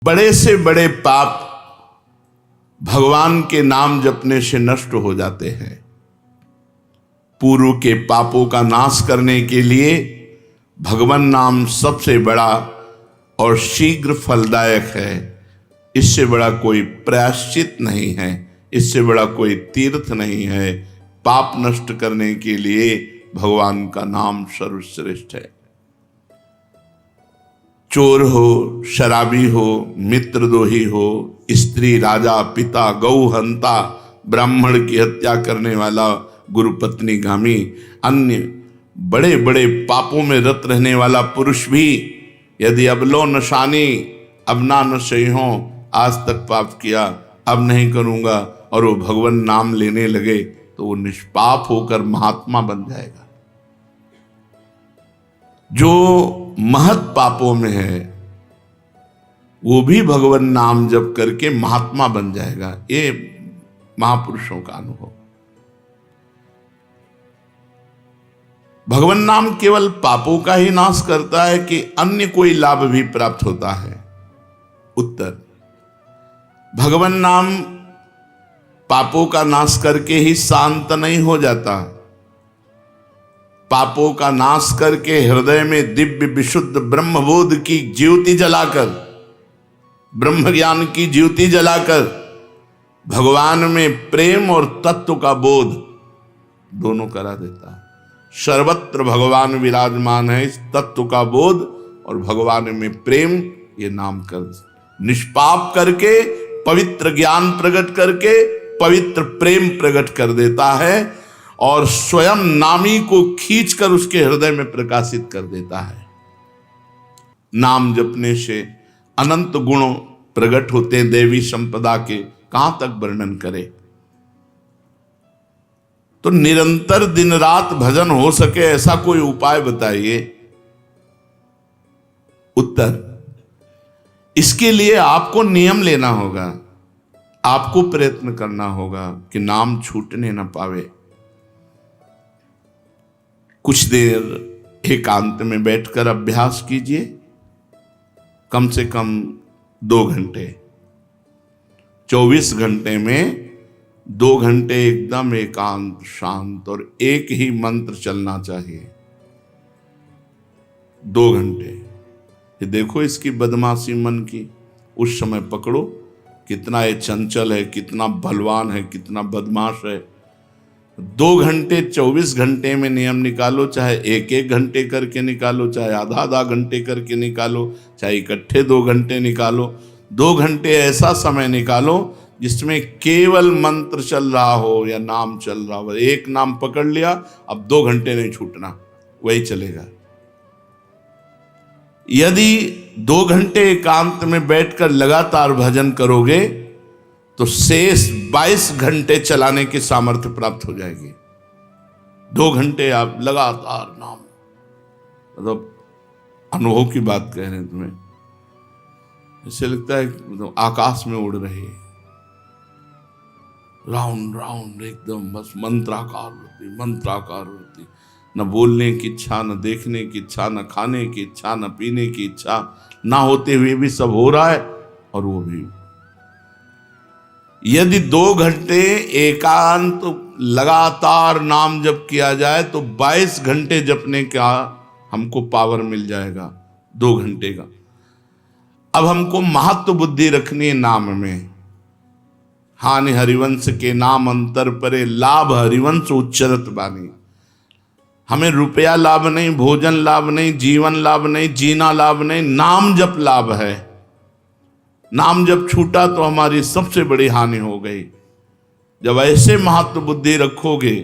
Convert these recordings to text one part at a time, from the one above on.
बड़े से बड़े पाप भगवान के नाम जपने से नष्ट हो जाते हैं। पूर्व के पापों का नाश करने के लिए भगवान नाम सबसे बड़ा और शीघ्र फलदायक है। इससे बड़ा कोई प्रायश्चित नहीं है, इससे बड़ा कोई तीर्थ नहीं है। पाप नष्ट करने के लिए भगवान का नाम सर्वश्रेष्ठ है। चोर हो, शराबी हो, मित्रद्रोही हो, स्त्री, राजा, पिता, गौ हंता, ब्राह्मण की हत्या करने वाला, गुरुपत्नीगामी, अन्य बड़े बड़े पापों में रत रहने वाला पुरुष भी यदि अबलो नशानी अब ना नशे हो, आज तक पाप किया अब नहीं करूंगा, और वो भगवान नाम लेने लगे तो वो निष्पाप होकर महात्मा बन जाएगा। जो महत पापों में है वो भी भगवान नाम जप करके महात्मा बन जाएगा। ये महापुरुषों का अनुभव। भगवान नाम केवल पापों का ही नाश करता है कि अन्य कोई लाभ भी प्राप्त होता है? उत्तर, भगवान नाम पापों का नाश करके ही शांत नहीं हो जाता। पापों का नाश करके हृदय में दिव्य विशुद्ध ब्रह्मबोध की ज्योति जलाकर, ब्रह्म ज्ञान की ज्योति जलाकर भगवान में प्रेम और तत्व का बोध दोनों करा देता है। सर्वत्र भगवान विराजमान है। इस तत्व का बोध और भगवान में प्रेम, ये नाम कर निष्पाप करके पवित्र ज्ञान प्रकट करके पवित्र प्रेम प्रकट कर देता है और स्वयं नामी को खींचकर उसके हृदय में प्रकाशित कर देता है। नाम जपने से अनंत गुण प्रकट होते हैं देवी संपदा के, कहां तक वर्णन करें। तो निरंतर दिन रात भजन हो सके ऐसा कोई उपाय बताइए। उत्तर, इसके लिए आपको नियम लेना होगा, आपको प्रयत्न करना होगा कि नाम छूटने न पावे। कुछ देर एकांत में बैठकर अभ्यास कीजिए, कम से कम 2 घंटे। 24 घंटे में 2 घंटे एकदम एकांत शांत और एक ही मंत्र चलना चाहिए। 2 घंटे। ये देखो इसकी बदमाशी मन की, उस समय पकड़ो कितना ये चंचल है, कितना बलवान है, कितना बदमाश है। 2 घंटे 24 घंटे में नियम निकालो, चाहे 1-1 घंटे करके निकालो, चाहे आधा घंटे करके निकालो, चाहे इकट्ठे 2 घंटे निकालो। 2 घंटे ऐसा समय निकालो जिसमें केवल मंत्र चल रहा हो या नाम चल रहा हो। एक नाम पकड़ लिया, अब 2 घंटे नहीं छूटना, वही चलेगा। यदि 2 घंटे एकांत में बैठकर लगातार भजन करोगे तो शेष 22 घंटे चलाने की सामर्थ्य प्राप्त हो जाएगी। 2 घंटे आप लगातार नाम, मतलब अनुभव की बात कह रहे हैं तुम्हें, ऐसे लगता है मतलब आकाश में उड़ रही है, राउंड राउंड एकदम, बस मंत्राकार होती, न बोलने की इच्छा, न देखने की इच्छा, न खाने की इच्छा, न पीने की इच्छा, ना होते हुए भी सब हो रहा है। और वो भी यदि 2 घंटे एकांत लगातार नाम जप किया जाए तो 22 घंटे जपने का हमको पावर मिल जाएगा 2 घंटे का। अब हमको महत्व बुद्धि रखनी है नाम में। हानि हरिवंश के नाम अंतर परे, लाभ हरिवंश उच्चरत बानी। हमें रुपया लाभ नहीं, भोजन लाभ नहीं, जीवन लाभ नहीं, जीना लाभ नहीं, नाम जप लाभ है। नाम जब छूटा तो हमारी सबसे बड़ी हानि हो गई। जब ऐसे महत्व बुद्धि रखोगे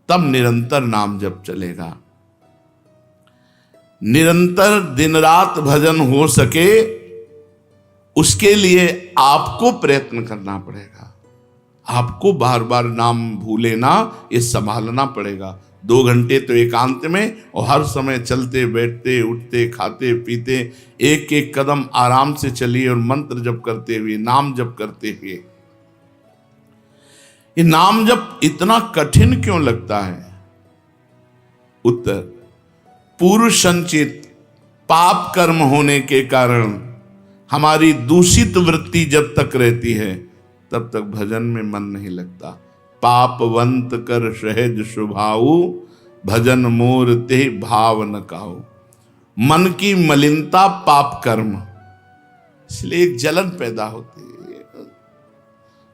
तब निरंतर नाम जप चलेगा। निरंतर दिन रात भजन हो सके उसके लिए आपको प्रयत्न करना पड़ेगा। आपको बार बार नाम भूले ना, ये संभालना पड़ेगा। 2 घंटे तो एकांत में, और हर समय चलते बैठते उठते खाते पीते एक एक कदम आराम से चलिए और मंत्र जप करते हुए, नाम जप करते हुए। ये नाम जप इतना कठिन क्यों लगता है? उत्तर, पूर्व संचित पाप कर्म होने के कारण हमारी दूषित वृत्ति जब तक रहती है तब तक भजन में मन नहीं लगता। पापवंत कर सहज स्वभाऊ, भजन मोर ते भाव न काऊ। मन की मलिनता पाप कर्म, इसलिए एक जलन पैदा होती है।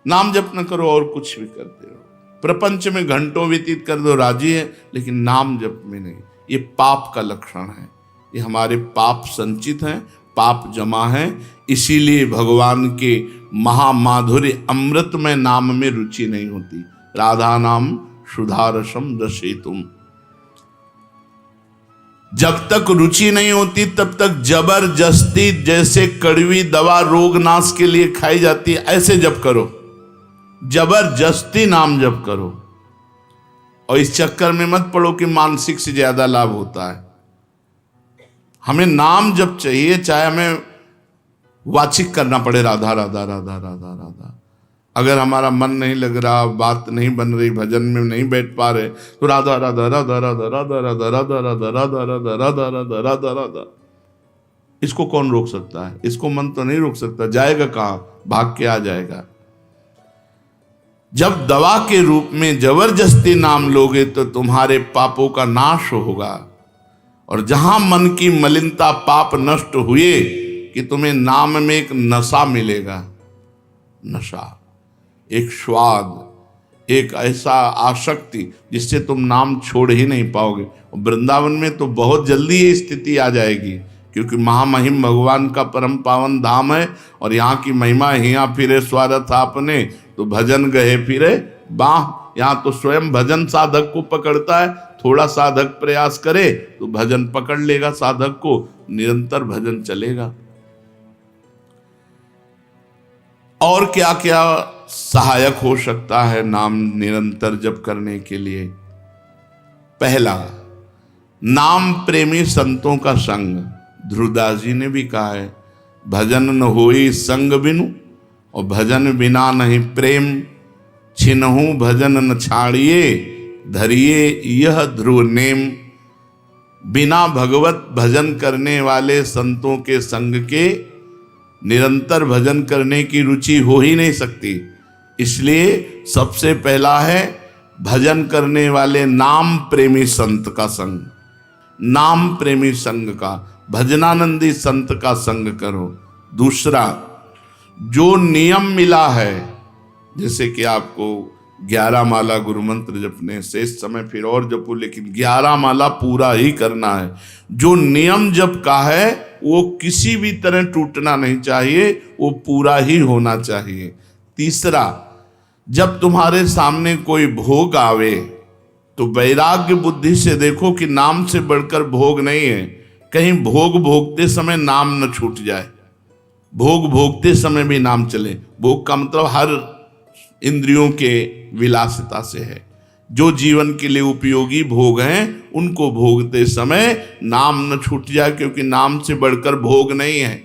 नाम जप न करो और कुछ भी करते रहो, प्रपंच में घंटों व्यतीत कर दो, राजी है, लेकिन नाम जप में नहीं। ये पाप का लक्षण है, ये हमारे पाप संचित हैं, पाप जमा है। इसीलिए भगवान के महामाधुर्य अमृत में नाम में रुचि नहीं होती। राधा नाम सुधारसम दशेतुम, जब तक रुचि नहीं होती तब तक जबरदस्ती, जैसे कड़वी दवा रोग नाश के लिए खाई जाती है, ऐसे जप करो, जबरदस्ती नाम जप करो। और इस चक्कर में मत पड़ो कि मानसिक से ज्यादा लाभ होता है। हमें नाम जप चाहिए, चाहे हमें वाचिक करना पड़े, राधा राधा राधा राधा राधा। अगर हमारा मन नहीं लग रहा, बात नहीं बन रही, भजन में नहीं बैठ पा रहे, तो राधा राधा राधा राधा राधा राधा राधा राधा राधा राधा राधा राधा राधा राधा। इसको कौन रोक सकता है? इसको मन तो नहीं रोक सकता, जाएगा कहां? भाग के आ जाएगा। जब दवा के रूप में जबरदस्ती नाम लोगे तो तुम्हारे पापों का नाश होगा। और जहां मन की मलिनता पाप नष्ट हुए कि तुम्हें नाम में एक नशा मिलेगा, नशा, एक स्वाद, एक ऐसा आसक्ति जिससे तुम नाम छोड़ ही नहीं पाओगे। और वृंदावन में तो बहुत जल्दी ये स्थिति आ जाएगी, क्योंकि महामहिम भगवान का परम पावन धाम है। और यहाँ की महिमा, हिया फिरे स्वारथ आपने, तो भजन गए फिरे बाह। यहाँ तो स्वयं भजन साधक को पकड़ता है। थोड़ा साधक प्रयास करे तो भजन पकड़ लेगा साधक को, निरंतर भजन चलेगा। और क्या क्या सहायक हो सकता है नाम निरंतर जप करने के लिए? पहला, नाम प्रेमी संतों का संग। ध्रुवदास जी ने भी कहा है, भजन न होई संग बिनु, और भजन बिना नहीं प्रेम। छिनहु भजन न छाड़िए, धरिए यह ध्रुव नेम। बिना भगवत भजन करने वाले संतों के संग के निरंतर भजन करने की रुचि हो ही नहीं सकती। इसलिए सबसे पहला है भजन करने वाले नाम प्रेमी संत का संग। नाम प्रेमी संग का, भजनानंदी संत का संग करो। दूसरा, जो नियम मिला है, जैसे कि आपको 11 माला गुरु मंत्र जपने, शेष समय फिर और जपो, लेकिन 11 माला पूरा ही करना है। जो नियम जप का है वो किसी भी तरह टूटना नहीं चाहिए, वो पूरा ही होना चाहिए। तीसरा, जब तुम्हारे सामने कोई भोग आवे तो वैराग्य बुद्धि से देखो कि नाम से बढ़कर भोग नहीं है। कहीं भोग भोगते समय नाम न छूट जाए, भोग भोगते समय भी नाम चले। भोग का मतलब हर इंद्रियों के विलासिता से है। जो जीवन के लिए उपयोगी भोग हैं उनको भोगते समय नाम न छूट जाए, क्योंकि नाम से बढ़कर भोग नहीं है।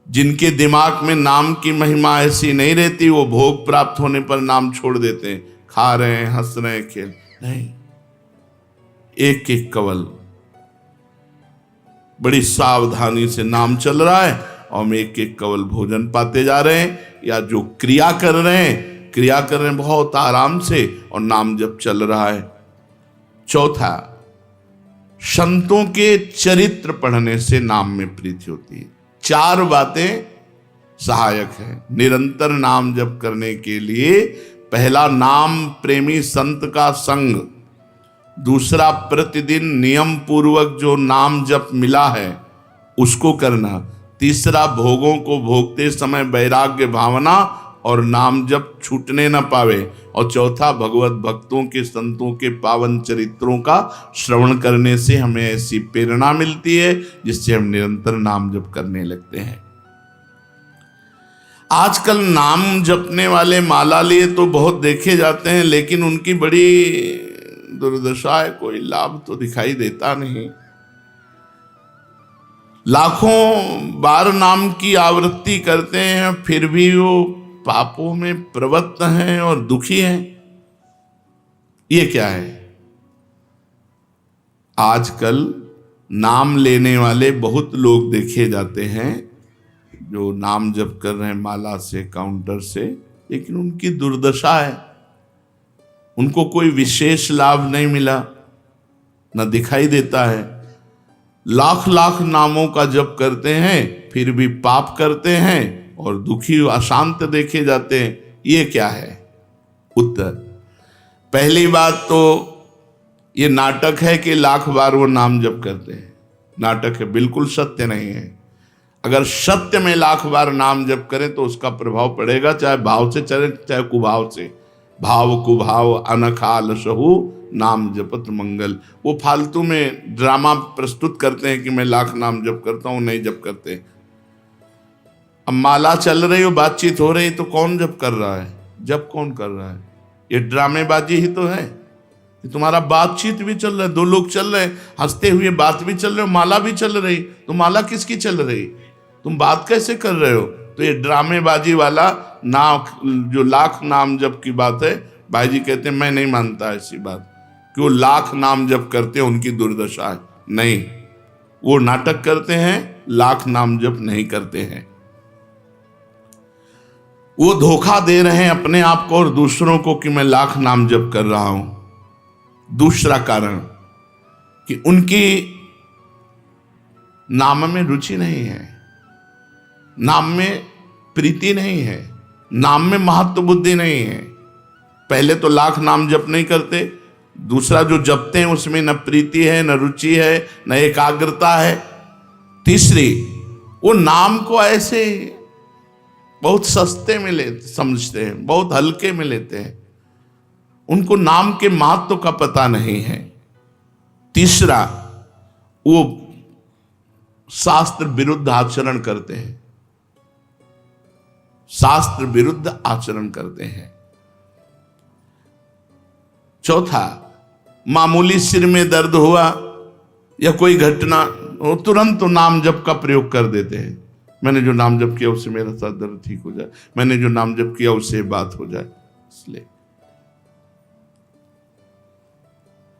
जिनके दिमाग में नाम की महिमा ऐसी नहीं रहती, वो भोग प्राप्त होने पर नाम छोड़ देते हैं। खा रहे हैं, हंस रहे हैं, खेल नहीं, एक एक कवल बड़ी सावधानी से नाम चल रहा है और हम एक एक कवल भोजन पाते जा रहे हैं। या जो क्रिया कर रहे हैं बहुत आराम से और नाम जप चल रहा है। चौथा, संतों के चरित्र पढ़ने से नाम में प्रीति होती है। 4 बातें सहायक है निरंतर नाम जप करने के लिए। पहला, नाम प्रेमी संत का संग। दूसरा, प्रतिदिन नियम पूर्वक जो नाम जप मिला है उसको करना। तीसरा, भोगों को भोगते समय वैराग्य भावना और नाम जप छूटने न पावे। और चौथा, भगवत भक्तों के संतों के पावन चरित्रों का श्रवण करने से हमें ऐसी प्रेरणा मिलती है जिससे हम निरंतर नाम जप करने लगते हैं। आजकल नाम जपने वाले माला लिए तो बहुत देखे जाते हैं, लेकिन उनकी बड़ी दुर्दशा है, कोई लाभ तो दिखाई देता नहीं। लाखों बार नाम की आवृत्ति करते हैं, फिर भी वो पापों में प्रवृत्त हैं और दुखी हैं। ये क्या है? आजकल नाम लेने वाले बहुत लोग देखे जाते हैं जो नाम जप कर रहे हैं माला से, काउंटर से, लेकिन उनकी दुर्दशा है, उनको कोई विशेष लाभ नहीं मिला, न दिखाई देता है। लाख लाख नामों का जप करते हैं फिर भी पाप करते हैं और दुखी अशांत देखे जाते हैं। ये क्या है? उत्तर, पहली बात तो ये नाटक है कि लाख बार वो नाम जप करते हैं। नाटक है, बिल्कुल सत्य नहीं है। अगर सत्य में लाख बार नाम जप करें तो उसका प्रभाव पड़ेगा, चाहे भाव से चले चाहे कुभाव से। भाव कुभाव अनखाल सहु नाम जपत मंगल। वो फालतू में ड्रामा प्रस्तुत करते हैं कि मैं लाख नाम जप करता हूं, नहीं जप करते। अब माला चल रही हो, बातचीत हो रही, तो कौन जप कर रहा है? जप कौन कर रहा है? ये ड्रामेबाजी ही तो है। कि तुम्हारा बातचीत भी चल रहा है, दो लोग चल रहे हैं, हंसते हुए बात भी चल रहे हो, माला भी चल रही, तो माला किसकी चल रही? तुम बात कैसे कर रहे हो? तो ये ड्रामेबाजी वाला जो लाख नाम जप की बात है, भाई जी कहते हैं मैं नहीं मानता ऐसी बात कि वो लाख नाम जप करते हैं उनकी दुर्दशा है। नहीं, वो नाटक करते हैं, लाख नाम जप नहीं करते हैं। वो धोखा दे रहे हैं अपने आप को और दूसरों को कि मैं लाख नाम जप कर रहा हूं। दूसरा कारण कि उनकी नाम में रुचि नहीं है, नाम में प्रीति नहीं है, नाम में महत्व बुद्धि नहीं है। पहले तो लाख नाम जप नहीं करते, दूसरा जो जपते हैं उसमें न प्रीति है, न रुचि है, न एकाग्रता है। तीसरी, वो नाम को ऐसे बहुत सस्ते में समझते हैं, बहुत हल्के में लेते हैं, उनको नाम के महत्व का पता नहीं है। तीसरा, वो शास्त्र विरुद्ध आचरण करते हैं, शास्त्र विरुद्ध आचरण करते हैं। चौथा, मामूली सिर में दर्द हुआ या कोई घटना, वो तुरंत तो नाम जप का प्रयोग कर देते हैं। मैंने जो नाम जप किया उससे मेरा सर दर्द ठीक हो जाए, मैंने जो नाम जप किया उससे बात हो जाए। इसलिए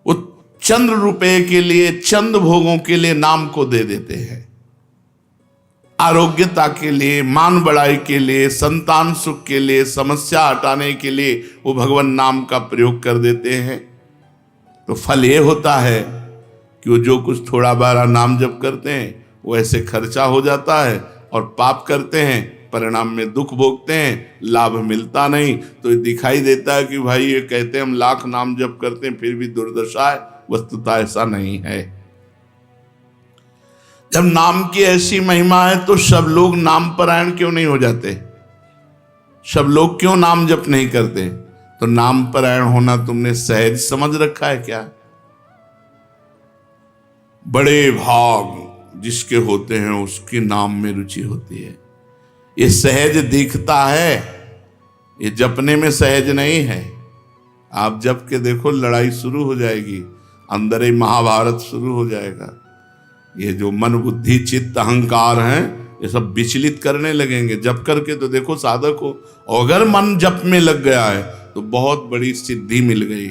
वो चंद्र रुपए के लिए, चंद भोगों के लिए नाम को दे देते हैं। आरोग्यता के लिए, मान बढ़ाई के लिए, संतान सुख के लिए, समस्या हटाने के लिए वो भगवान नाम का प्रयोग कर देते हैं। तो फल ये होता है कि वो जो कुछ थोड़ा बारा नाम जप करते हैं वो ऐसे खर्चा हो जाता है और पाप करते हैं, परिणाम में दुख भोगते हैं, लाभ मिलता नहीं। तो ये दिखाई देता है कि भाई ये कहते हैं हम लाख नाम जप करते हैं फिर भी दुर्दशा है। वस्तुतः ऐसा नहीं है। जब नाम की ऐसी महिमा है तो सब लोग नाम परायण क्यों नहीं हो जाते? सब लोग क्यों नाम जप नहीं करते? तो नाम परायण होना तुमने सहज समझ रखा है क्या? बड़े भाग जिसके होते हैं उसके नाम में रुचि होती है। ये सहज दिखता है, ये जपने में सहज नहीं है। आप जप के देखो, लड़ाई शुरू हो जाएगी, अंदर ही महाभारत शुरू हो जाएगा। ये जो मन बुद्धि चित्त अहंकार हैं ये सब विचलित करने लगेंगे। जप करके तो देखो साधक को, अगर मन जप में लग गया है तो बहुत बड़ी सिद्धि मिल गई।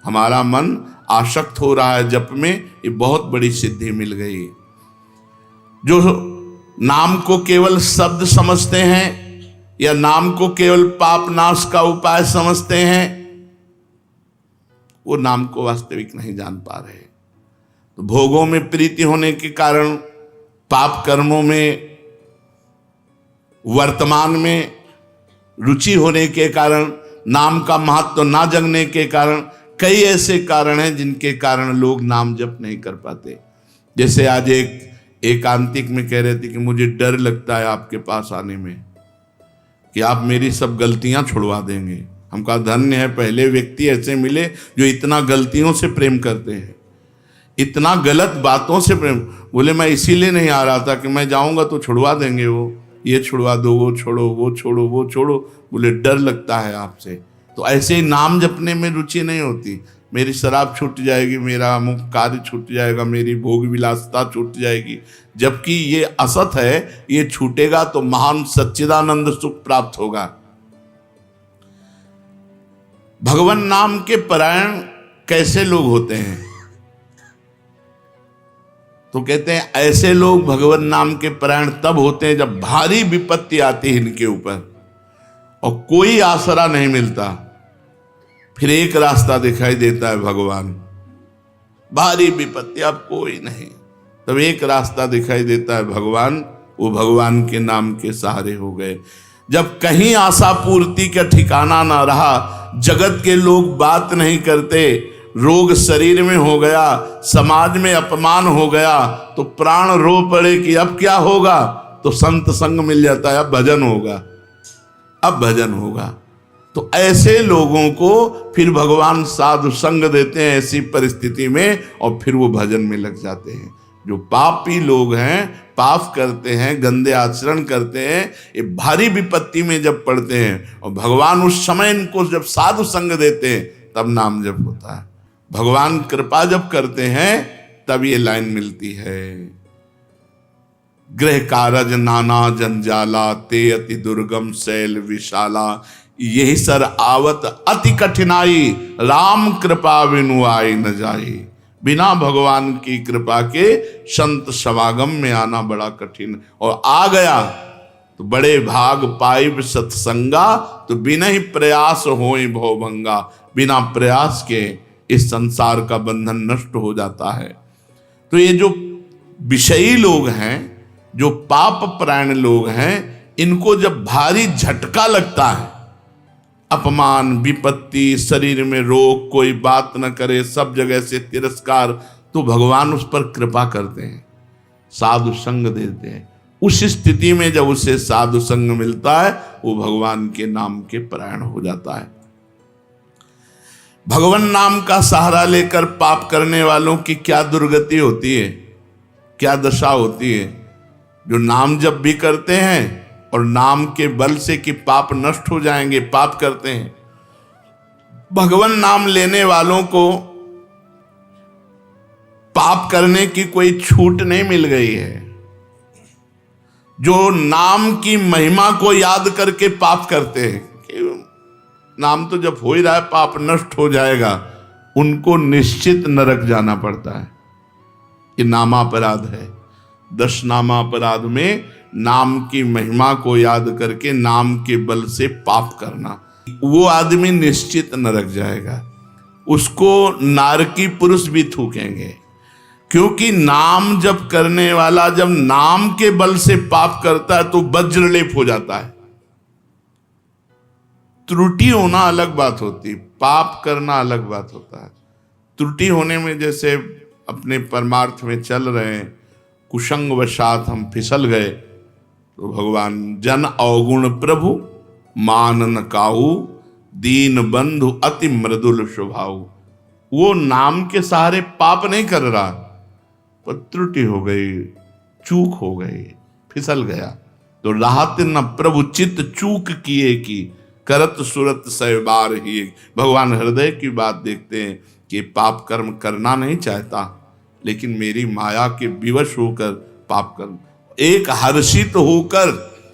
हमारा मन आसक्त हो रहा है जप में, ये बहुत बड़ी सिद्धि मिल गई। जो नाम को केवल शब्द समझते हैं या नाम को केवल पाप नाश का उपाय समझते हैं, वो नाम को वास्तविक नहीं जान पा रहे। तो भोगों में प्रीति होने के कारण, पाप कर्मों में वर्तमान में रुचि होने के कारण, नाम का महत्व ना जगने के कारण, कई ऐसे कारण हैं जिनके कारण लोग नाम जप नहीं कर पाते। जैसे आज एक एकांतिक में कह रहे थे कि मुझे डर लगता है आपके पास आने में कि आप मेरी सब गलतियां छुड़वा देंगे। हम कहा धन्य है, पहले व्यक्ति ऐसे मिले जो इतना गलतियों से प्रेम करते हैं, इतना गलत बातों से प्रेम। बोले मैं इसीलिए नहीं आ रहा था कि मैं जाऊंगा तो छुड़वा देंगे, वो ये छुड़वा दो, वो छोड़ो, वो छोड़ो, वो छोड़ो। बोले डर लगता है आपसे। तो ऐसे ही नाम जपने में रुचि नहीं होती। मेरी शराब छूट जाएगी, मेरा अमुक कार्य छूट जाएगा, मेरी भोग विलासता छूट जाएगी। जबकि ये असत है, ये छूटेगा तो महान सच्चिदानंद सुख प्राप्त होगा। भगवान नाम के परायण कैसे लोग होते हैं? तो कहते हैं ऐसे लोग भगवान नाम के परायण तब होते हैं जब भारी विपत्ति आती है इनके ऊपर और कोई आसरा नहीं मिलता। फिर एक रास्ता दिखाई देता है भगवान, भारी विपत्ति अब कोई नहीं, तब एक रास्ता दिखाई देता है भगवान, वो भगवान के नाम के सहारे हो गए। जब कहीं आशा पूर्ति का ठिकाना ना रहा, जगत के लोग बात नहीं करते, रोग शरीर में हो गया, समाज में अपमान हो गया, तो प्राण रो पड़े कि अब क्या होगा, तो संत संग मिल जाता है, अब भजन होगा, अब भजन होगा। तो ऐसे लोगों को फिर भगवान साधु संग देते हैं ऐसी परिस्थिति में, और फिर वो भजन में लग जाते हैं। जो पापी लोग हैं, पाप करते हैं, गंदे आचरण करते हैं, ये भारी विपत्ति में जब पड़ते हैं और भगवान उस समय इनको जब साधु संग देते हैं तब नाम जप होता है। भगवान कृपा जब करते हैं तब ये लाइन मिलती है, गृह कारज नाना जंजाला, ते अति दुर्गम शैल विशाला, यही सर आवत अति कठिनाई, राम कृपा बिनु आई न जाई। बिना भगवान की कृपा के संत समागम में आना बड़ा कठिन, और आ गया तो बड़े भाग पाइब सत्संगा, तो बिना ही प्रयास होई भवभंगा, बिना प्रयास के इस संसार का बंधन नष्ट हो जाता है। तो ये जो विषयी लोग हैं, जो पाप परायण लोग हैं, इनको जब भारी झटका लगता है, अपमान विपत्ति, शरीर में रोग, कोई बात न करे, सब जगह से तिरस्कार, तो भगवान उस पर कृपा करते हैं, साधु संग देते हैं। उस स्थिति में जब उसे साधु संग मिलता है, वो भगवान के नाम के परायण हो जाता है। भगवान नाम का सहारा लेकर पाप करने वालों की क्या दुर्गति होती है, क्या दशा होती है। जो नाम जप भी करते हैं और नाम के बल से कि पाप नष्ट हो जाएंगे, पाप करते हैं। भगवान नाम लेने वालों को पाप करने की कोई छूट नहीं मिल गई है। जो नाम की महिमा को याद करके पाप करते हैं कि नाम तो जब हो ही रहा है, पाप नष्ट हो जाएगा, उनको निश्चित नरक जाना पड़ता है। ये नामापराध है। 10 नामापराध में नाम की महिमा को याद करके नाम के बल से पाप करना, वो आदमी निश्चित नरक जाएगा। उसको नारकी पुरुष भी थूकेंगे, क्योंकि नाम जब करने वाला जब नाम के बल से पाप करता है तो वज्रलेप हो जाता है। त्रुटि होना अलग बात होती, पाप करना अलग बात होता है। त्रुटि होने में जैसे अपने परमार्थ में चल रहे हैं, कुसंग वशात हम फिसल गए, तो भगवान जन अवगुण प्रभु मान न काहू, दीन बंधु अति मृदुल स्वभाव। वो नाम के सहारे पाप नहीं कर रहा, पर त्रुटि हो गई, चूक हो गई, फिसल गया। तो राहत न प्रभु चित्त चूक किए की, करत सुरत सै बार ही। भगवान हृदय की बात देखते हैं कि पाप कर्म करना नहीं चाहता, लेकिन मेरी माया के विवश होकर पाप कर्म, एक हर्षित होकर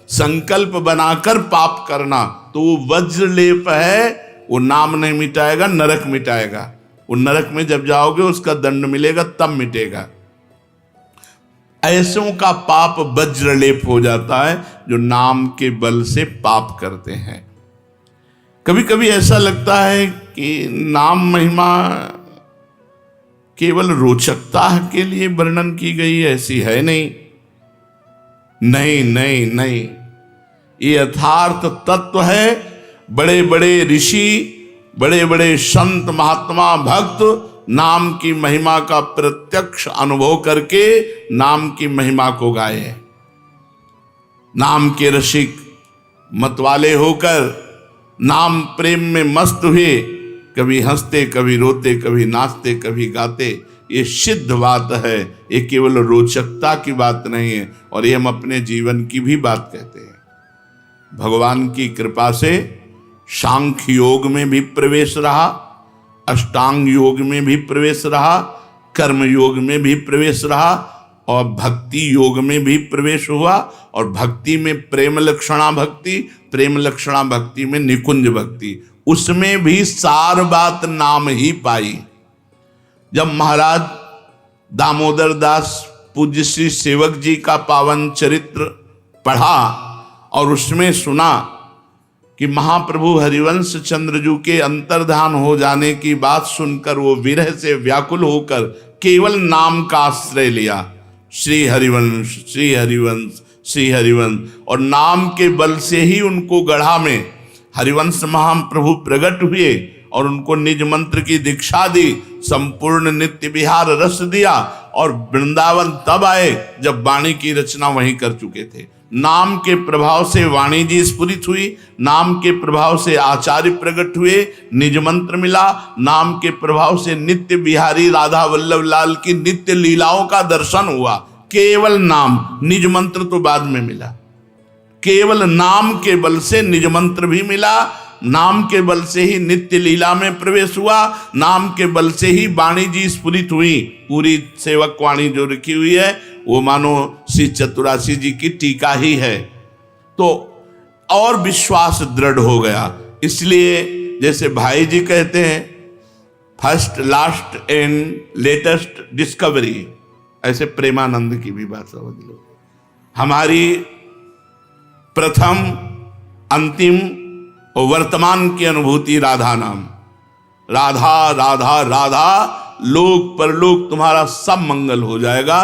संकल्प बनाकर पाप करना, तो वो वज्रलेप है। वो नाम नहीं मिटाएगा, नरक मिटाएगा। वो नरक में जब जाओगे उसका दंड मिलेगा, तब मिटेगा। ऐसों का पाप वज्रलेप हो जाता है जो नाम के बल से पाप करते हैं। कभी कभी ऐसा लगता है कि नाम महिमा केवल रोचकता के लिए वर्णन की गई है, ऐसी है नहीं। नहीं नहीं नहीं, ये यथार्थ तत्व है। बड़े बड़े ऋषि, बड़े बड़े संत महात्मा भक्त नाम की महिमा का प्रत्यक्ष अनुभव करके नाम की महिमा को गाए। नाम के रसिक मतवाले होकर नाम प्रेम में मस्त हुए, कभी हंसते, कभी रोते, कभी नाचते, कभी गाते। ये सिद्ध बात है, ये केवल रोचकता की बात नहीं है, और ये हम अपने जीवन की भी बात कहते हैं। भगवान की कृपा से सांख्य योग में भी प्रवेश रहा, अष्टांग योग में भी प्रवेश रहा, कर्म योग में भी प्रवेश रहा, और भक्ति योग में भी प्रवेश हुआ। और भक्ति में प्रेम लक्षणा भक्ति, प्रेम लक्षणा भक्ति में निकुंज भक्ति, उसमें भी सार बात नाम ही पाई। जब महाराज दामोदर दास पूज्य श्री सेवक जी का पावन चरित्र पढ़ा और उसमें सुना कि महाप्रभु हरिवंश चंद्रजू के अंतर्धान हो जाने की बात सुनकर वो विरह से व्याकुल होकर केवल नाम का आश्रय लिया, श्री हरिवंश श्री हरिवंश श्री हरिवंश, और नाम के बल से ही उनको गढ़ा में हरिवंश महाप्रभु प्रकट हुए और उनको निज मंत्र की दीक्षा दी, संपूर्ण नित्य विहार रस दिया और वृंदावन तब आए जब वाणी की रचना वहीं कर चुके थे। नाम के प्रभाव से वाणी जी स्फुरित हुई, नाम के प्रभाव से आचार्य प्रकट हुए, निज मंत्र मिला, नाम के प्रभाव से नित्य बिहारी राधा वल्लभ लाल की नित्य लीलाओं का दर्शन हुआ। केवल नाम, निज मंत्र तो बाद में मिला, केवल नाम के बल से निज मंत्र भी मिला, नाम के बल से ही नित्य लीला में प्रवेश हुआ, नाम के बल से ही वाणी जी स्फुरित हुई। पूरी सेवक वाणी जो रखी हुई है वो मानो श्री चतुरासी जी की टीका ही है, तो और विश्वास दृढ़ हो गया। इसलिए जैसे भाई जी कहते हैं first last and latest discovery, ऐसे प्रेमानंद की भी बात समझ लो। हमारी प्रथम अंतिम और वर्तमान की अनुभूति राधा नाम, राधा राधा राधा, लोक परलोक तुम्हारा सब मंगल हो जाएगा।